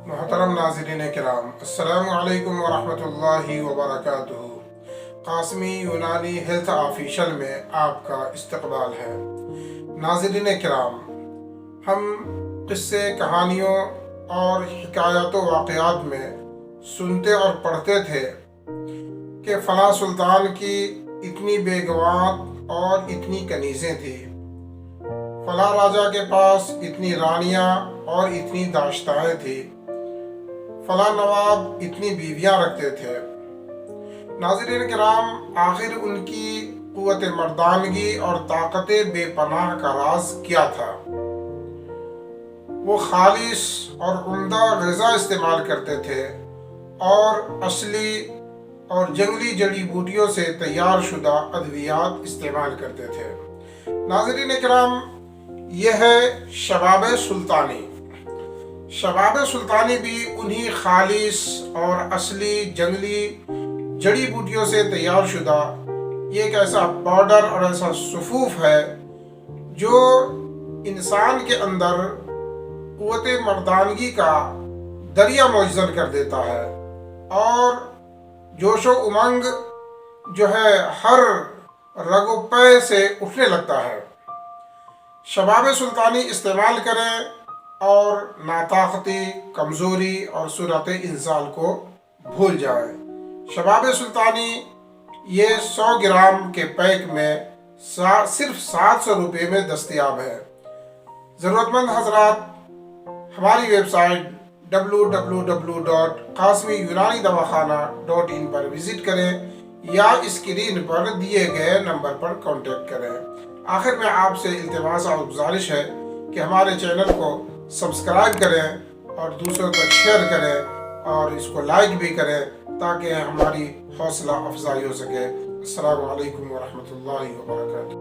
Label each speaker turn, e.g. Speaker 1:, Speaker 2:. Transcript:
Speaker 1: محترم ناظرین کرام، السلام علیکم ورحمۃ اللہ وبرکاتہ۔ قاسمی یونانی ہیلتھ آفیشل میں آپ کا استقبال ہے۔ ناظرین کرام، ہم قصے، کہانیوں اور حکایات و واقعات میں سنتے اور پڑھتے تھے کہ فلاں سلطان کی اتنی بیگوات اور اتنی کنیزیں تھیں، فلاں راجہ کے پاس اتنی رانیاں اور اتنی داشتائیں تھیں، فلاں نواب اتنی بیویاں رکھتے تھے۔ ناظرین کرام، آخر ان کی قوت مردانگی اور طاقت بے پناہ کا راز کیا تھا؟ وہ خالص اور عمدہ غذا استعمال کرتے تھے اور اصلی اور جنگلی جڑی بوٹیوں سے تیار شدہ ادویات استعمال کرتے تھے۔ ناظرین کرام، یہ ہے شباب سلطانی۔ شباب سلطانی بھی انہی خالص اور اصلی جنگلی جڑی بوٹیوں سے تیار شدہ یہ ایک ایسا پاؤڈر اور ایسا صفوف ہے جو انسان کے اندر قوت مردانگی کا دریا معجزن کر دیتا ہے اور جوش و امنگ جو ہے ہر رگ و پے سے اٹھنے لگتا ہے۔ شباب سلطانی استعمال کریں اور ناطاقتی، کمزوری اور صورت انزال کو بھول جائیں۔ شباب سلطانی یہ 100 گرام کے پیک میں صرف 700 روپے میں دستیاب ہے۔ ضرورت مند حضرات ہماری ویب سائٹ www.qasmiyunanidawakhanah.in پر وزٹ کریں یا اسکرین پر دیے گئے نمبر پر کانٹیکٹ کریں۔ آخر میں آپ سے التماس اور گزارش ہے کہ ہمارے چینل کو سبسکرائب کریں اور دوسروں تک شیئر کریں اور اس کو لائک بھی کریں تاکہ ہماری حوصلہ افزائی ہو سکے۔ السلام علیکم ورحمۃ اللہ وبرکاتہ۔